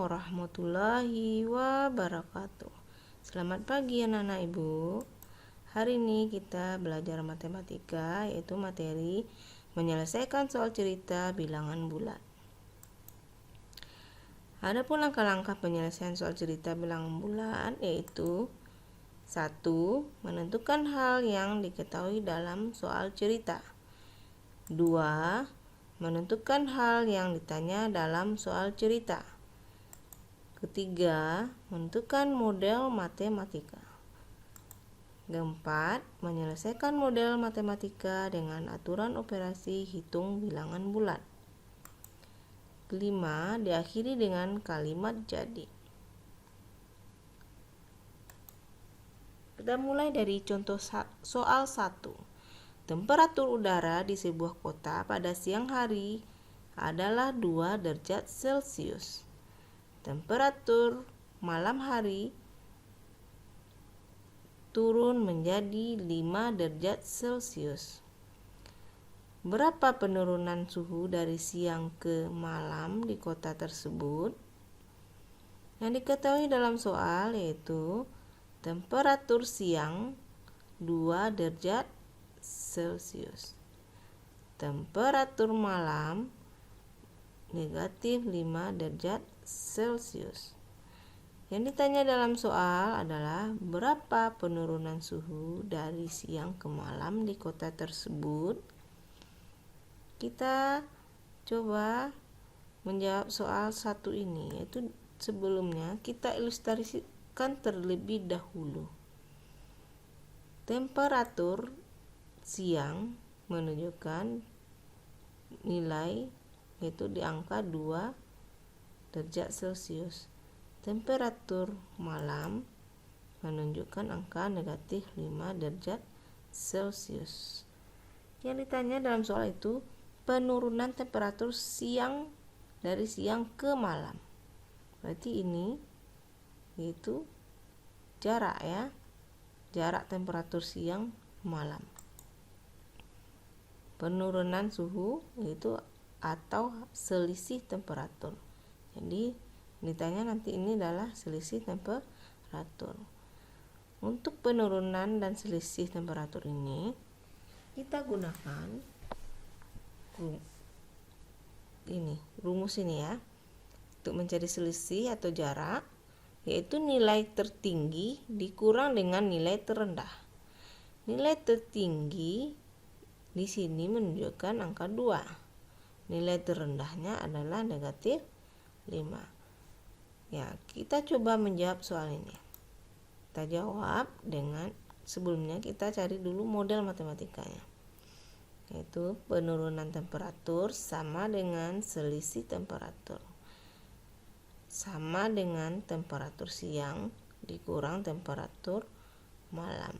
warahmatullahi wabarakatuh. Selamat pagi anak-anak ibu. Hari ini kita belajar matematika, yaitu materi menyelesaikan soal cerita bilangan bulat. Adapun langkah-langkah penyelesaian soal cerita bilangan bulat yaitu 1. Menentukan hal yang diketahui dalam soal cerita. 2. Menentukan hal yang ditanya dalam soal cerita. Ketiga, menentukan model matematika. Keempat, menyelesaikan model matematika dengan aturan operasi hitung bilangan bulat. Kelima, diakhiri dengan kalimat jadi. Kita mulai dari contoh soal 1. Temperatur udara di sebuah kota pada siang hari adalah 2 derajat Celcius. Temperatur malam hari turun menjadi 5 derajat Celcius. Berapa penurunan suhu dari siang ke malam di kota tersebut? Yang diketahui dalam soal yaitu temperatur siang 2 derajat Celcius. Temperatur malam negatif 5 derajat Celcius. Yang ditanya dalam soal adalah berapa penurunan suhu dari siang ke malam di kota tersebut. Kita coba menjawab soal 1 ini, yaitu sebelumnya kita ilustrasikan terlebih dahulu. Temperatur siang menunjukkan nilai yaitu di angka 2 derajat Celcius. Temperatur malam menunjukkan angka negatif 5 derajat Celcius. Yang ditanya dalam soal itu penurunan temperatur siang dari siang ke malam. Berarti ini yaitu jarak ya. Jarak temperatur siang malam. Penurunan suhu yaitu atau selisih temperatur. Jadi ditanya nanti ini adalah selisih temperatur. Untuk penurunan dan selisih temperatur ini kita gunakan rumus ini ya. Untuk mencari selisih atau jarak yaitu nilai tertinggi dikurang dengan nilai terendah. Nilai tertinggi di sini menunjukkan angka 2. Nilai terendahnya adalah negatif 5. Ya, kita coba menjawab soal ini. Kita jawab dengan sebelumnya kita cari dulu model matematikanya. Yaitu penurunan temperatur sama dengan selisih temperatur. Sama dengan temperatur siang dikurang temperatur malam.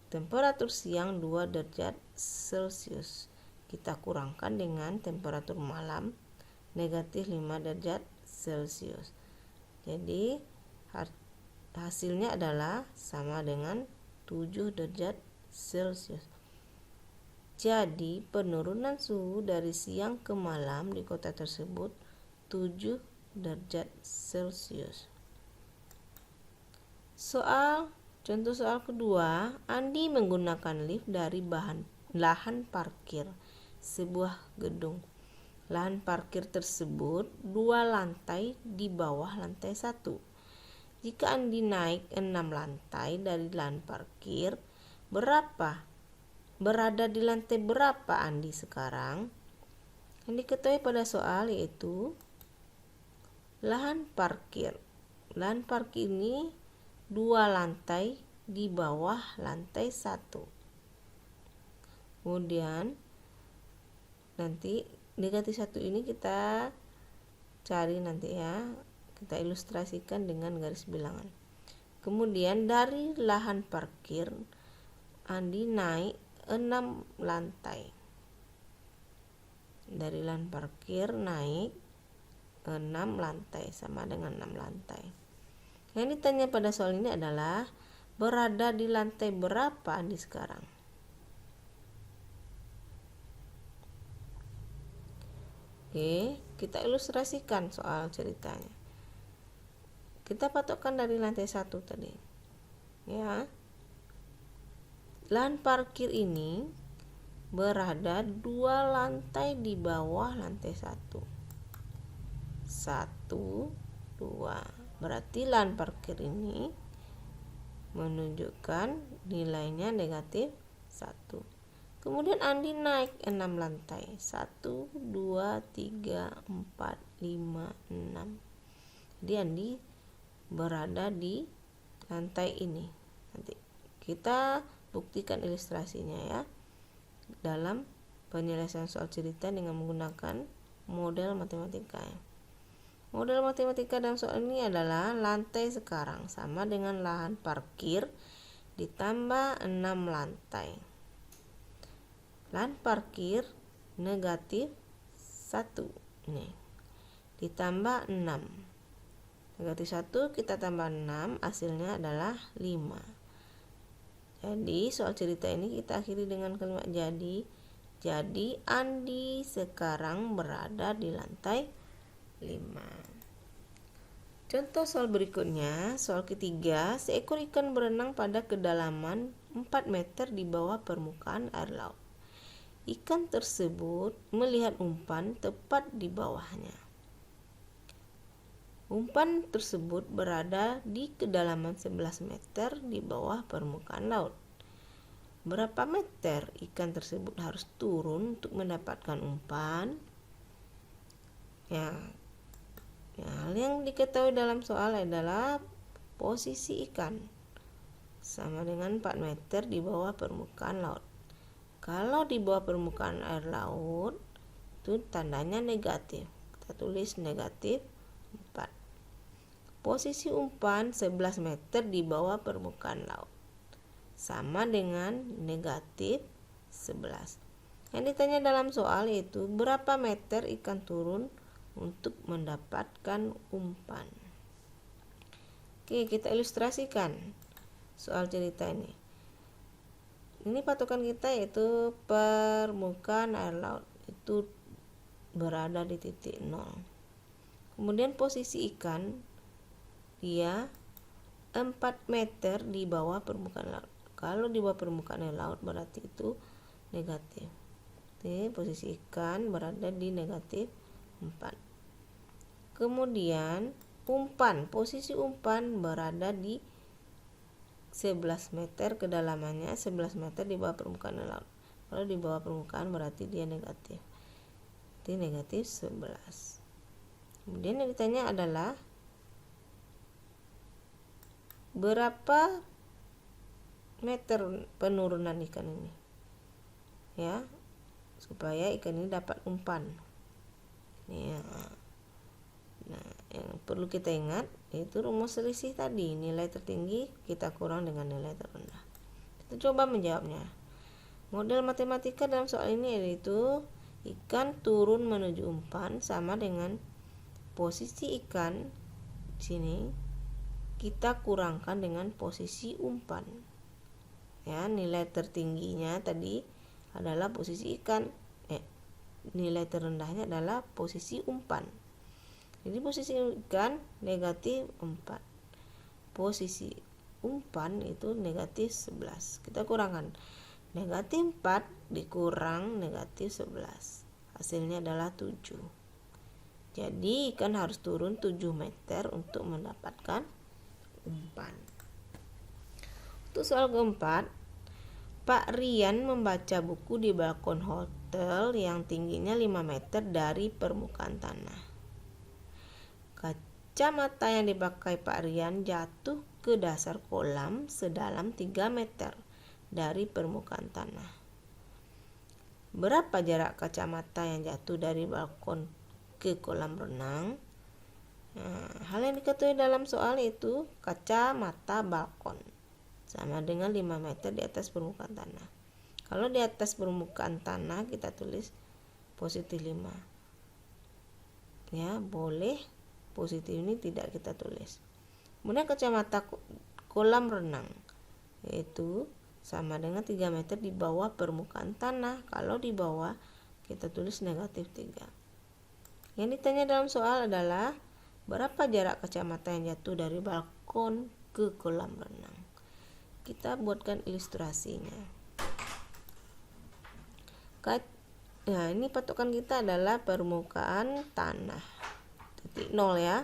Temperatur siang 2 derajat Celcius. Kita kurangkan dengan temperatur malam negatif 5 derajat Celcius. Jadi hasilnya adalah sama dengan 7 derajat Celcius. Jadi penurunan suhu dari siang ke malam di kota tersebut 7 derajat Celcius. Contoh soal kedua, Andi menggunakan lift dari lahan parkir sebuah gedung. Lahan parkir tersebut 2 lantai di bawah lantai 1. Jika Andi naik 6 lantai dari lahan parkir, berada di lantai berapa Andi sekarang? Yang diketahui pada soal yaitu lahan parkir. Lahan parkir ini 2 lantai di bawah lantai 1. Kemudian nanti negatif 1 ini kita cari nanti ya. Kita ilustrasikan dengan garis bilangan. Kemudian dari lahan parkir Andi naik 6 lantai. Dari lahan parkir naik 6 lantai sama dengan 6 lantai. Yang ditanya pada soal ini adalah berada di lantai berapa Andi sekarang? Oke, kita ilustrasikan soal ceritanya. Kita patokkan dari lantai 1 tadi. Ya. Lahan parkir ini berada 2 lantai di bawah lantai 1. 1, 2. Berarti lahan parkir ini menunjukkan nilainya negatif 1. Kemudian Andi naik 6 lantai. 1, 2, 3, 4, 5, 6. Jadi Andi berada di lantai ini. Nanti kita buktikan ilustrasinya ya dalam penyelesaian soal cerita dengan menggunakan model matematika. Model matematika dalam soal ini adalah lantai sekarang sama dengan lahan parkir ditambah 6 lantai. Lahan parkir negatif 1 nih ditambah 6. Negatif 1 kita tambah 6, hasilnya adalah 5. Jadi soal cerita ini kita akhiri dengan kalimat jadi. Jadi Andi sekarang berada di lantai 5. Contoh soal berikutnya, soal ketiga, seekor ikan berenang pada kedalaman 4 meter di bawah permukaan air laut. Ikan tersebut melihat umpan tepat di bawahnya. Umpan tersebut berada di kedalaman 11 meter di bawah permukaan laut. Berapa meter ikan tersebut harus turun untuk mendapatkan umpan? Hal yang diketahui dalam soal adalah posisi ikan sama dengan 4 meter di bawah permukaan laut. Kalau di bawah permukaan air laut itu tandanya negatif. Kita tulis negatif 4. Posisi umpan 11 meter di bawah permukaan laut sama dengan negatif 11. Yang ditanya dalam soal itu berapa meter ikan turun untuk mendapatkan umpan. Oke, kita ilustrasikan soal cerita ini. Ini patokan kita yaitu permukaan air laut itu berada di titik 0. Kemudian posisi ikan dia 4 meter di bawah permukaan laut. Kalau di bawah permukaan laut berarti itu negatif. Jadi posisi ikan berada di negatif 4. Kemudian posisi umpan berada di 11 meter, kedalamannya 11 meter di bawah permukaan laut. Kalau di bawah permukaan berarti dia negatif. Jadi negatif 11. Kemudian yang ditanya adalah berapa meter penurunan ikan ini ya supaya ikan ini dapat umpan ya. Nah, yang perlu kita ingat yaitu rumus selisih tadi, nilai tertinggi kita kurang dengan nilai terendah. Kita coba menjawabnya. Model matematika dalam soal ini yaitu ikan turun menuju umpan sama dengan posisi ikan sini kita kurangkan dengan posisi umpan. Ya, nilai tertingginya tadi adalah posisi ikan. Nilai terendahnya adalah posisi umpan. Jadi posisi ikan negatif 4. Posisi umpan itu negatif 11. Kita kurangkan. Negatif 4 dikurang negatif 11. Hasilnya adalah 7. Jadi ikan harus turun 7 meter untuk mendapatkan umpan. Untuk soal keempat, Pak Rian membaca buku di balkon hotel yang tingginya 5 meter dari permukaan tanah. Kacamata yang dipakai Pak Rian jatuh ke dasar kolam sedalam 3 meter dari permukaan tanah. Berapa jarak kacamata yang jatuh dari balkon ke kolam renang? Nah, hal yang diketahui dalam soal itu kacamata balkon sama dengan 5 meter di atas permukaan tanah. Kalau di atas permukaan tanah kita tulis positif 5. Ya, boleh positif ini tidak kita tulis. Kemudian kacamata kolam renang yaitu sama dengan 3 meter di bawah permukaan tanah. Kalau di bawah kita tulis negatif 3. Yang ditanya dalam soal adalah berapa jarak kacamata yang jatuh dari balkon ke kolam renang. Kita buatkan ilustrasinya. Nah, ini patokan kita adalah permukaan tanah. Titik 0 ya.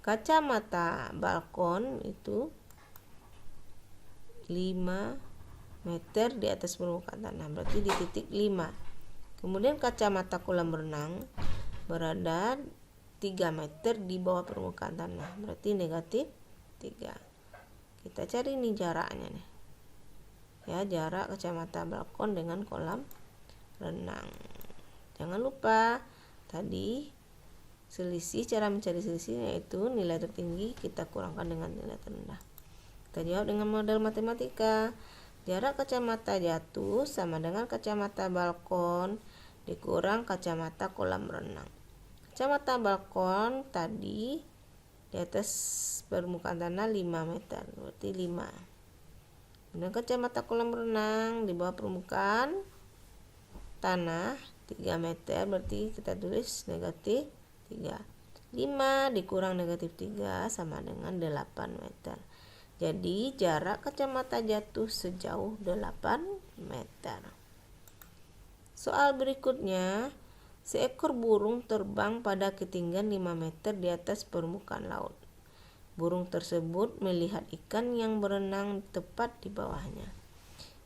Kacamata balkon itu 5 meter di atas permukaan tanah, berarti di titik 5. Kemudian kacamata kolam renang berada 3 meter di bawah permukaan tanah, berarti negatif 3. Kita cari nih jaraknya nih. Ya, jarak kacamata balkon dengan kolam renang. Jangan lupa tadi cara mencari selisih yaitu nilai tertinggi kita kurangkan dengan nilai terendah. Kita jawab dengan model matematika. Jarak kacamata jatuh sama dengan kacamata balkon dikurang kacamata kolam renang. Kacamata balkon tadi di atas permukaan tanah 5 meter, berarti 5. Dan kacamata kolam renang di bawah permukaan tanah 3 meter, berarti kita tulis negatif 3. 5 dikurang negatif 3 sama dengan 8 meter. Jadi jarak kacamata jatuh sejauh 8 meter. Soal berikutnya, seekor burung terbang pada ketinggian 5 meter di atas permukaan laut. Burung tersebut melihat ikan yang berenang tepat di bawahnya.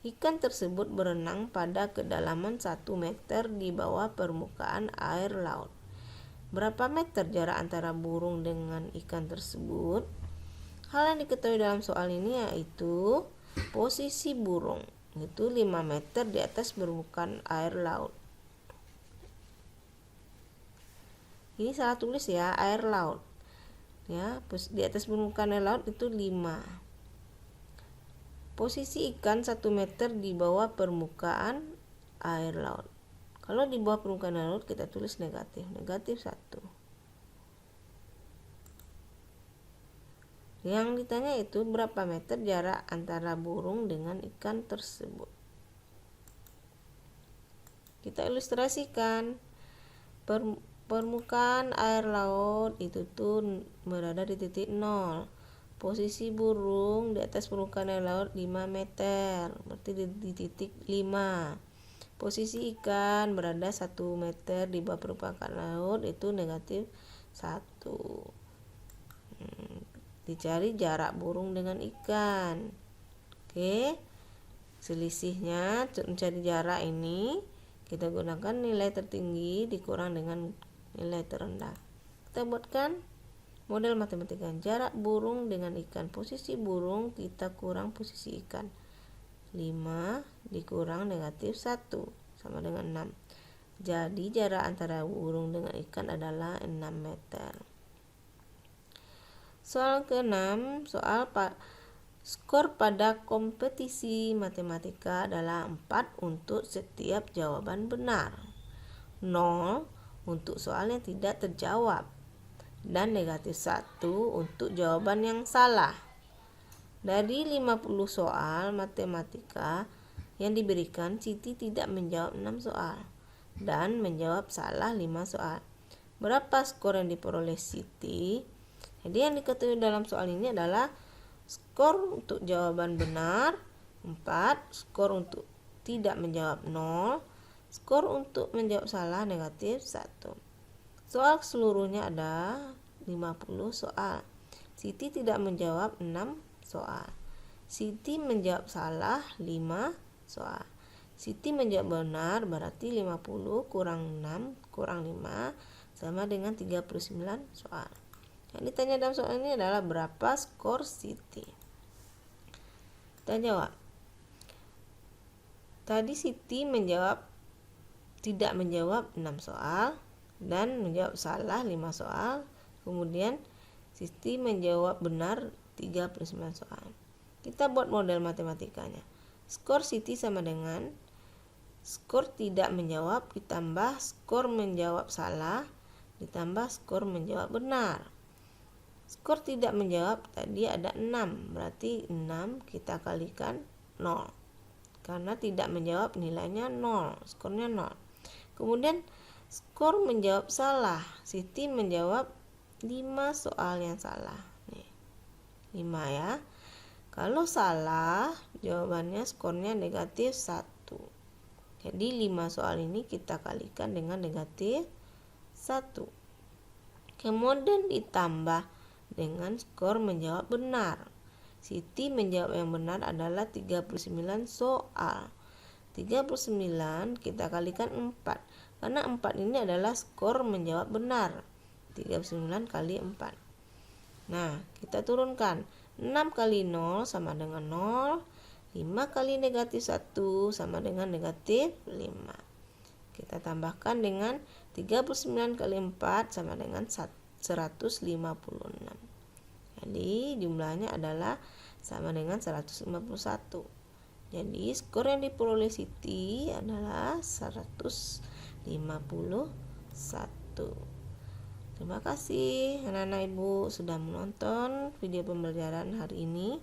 Ikan tersebut berenang pada kedalaman 1 meter di bawah permukaan air laut. Berapa meter jarak antara burung dengan ikan tersebut? Hal yang diketahui dalam soal ini yaitu posisi burung, itu 5 meter di atas permukaan air laut. Ini salah tulis ya, air laut. Ya, di atas permukaan air laut itu 5. Posisi ikan 1 meter di bawah permukaan air laut. Kalau di bawah permukaan air laut kita tulis negatif 1. Yang ditanya itu berapa meter jarak antara burung dengan ikan tersebut. Kita ilustrasikan. Permukaan air laut itu tuh berada di titik 0. Posisi burung di atas permukaan air laut 5 meter, berarti di titik 5. Posisi ikan berada 1 meter di bawah permukaan laut, itu negatif 1. Dicari jarak burung dengan ikan. Oke, selisihnya untuk mencari jarak ini kita gunakan nilai tertinggi dikurang dengan nilai terendah. Kita buatkan model matematika. Jarak burung dengan ikan. Posisi burung kita kurang posisi ikan. 5 dikurang negatif 1 sama dengan 6. Jadi jarak antara burung dengan ikan adalah 6 meter. Soal ke-6, skor pada kompetisi matematika adalah 4 untuk setiap jawaban benar, 0 untuk soal yang tidak terjawab, dan negatif 1 untuk jawaban yang salah. Dari 50 soal matematika yang diberikan, Siti tidak menjawab 6 soal dan menjawab salah 5 soal. Berapa skor yang diperoleh Siti? Jadi yang diketahui dalam soal ini adalah skor untuk jawaban benar 4, skor untuk tidak menjawab 0, skor untuk menjawab salah negatif 1. Soal seluruhnya ada 50 soal. Siti tidak menjawab 6 soal. Siti menjawab salah 5 soal. Siti menjawab benar, berarti 50 kurang 6 kurang 5 sama dengan 39 soal. Yang ditanya dalam soal ini adalah berapa skor Siti. Kita jawab. Tadi Siti tidak menjawab 6 soal dan menjawab salah 5 soal. Kemudian Siti menjawab benar 39 soal. Kita buat model matematikanya. Skor Siti sama dengan skor tidak menjawab ditambah skor menjawab salah ditambah skor menjawab benar. Skor tidak menjawab tadi ada 6, berarti 6 kita kalikan 0. Karena tidak menjawab nilainya 0, skornya 0. Kemudian Skor menjawab salah. Siti menjawab 5 soal yang salah. Nih, 5 ya. Kalau salah, jawabannya skornya negatif 1. Jadi 5 soal ini kita kalikan dengan negatif 1. Kemudian ditambah dengan skor menjawab benar. Siti menjawab yang benar adalah 39 soal. 39 kita kalikan 4. Karena 4 ini adalah skor menjawab benar. 39 kali 4. Nah, kita turunkan. 6 kali 0 sama dengan 0. 5 kali negatif 1 sama dengan negatif 5. Kita tambahkan dengan 39 kali 4 sama dengan 156. Jadi jumlahnya adalah sama dengan 151. Jadi skor yang diperoleh Siti adalah 151. Terima kasih anak-anak ibu sudah menonton video pembelajaran hari ini.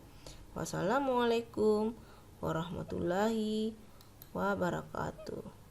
Wassalamualaikum warahmatullahi wabarakatuh.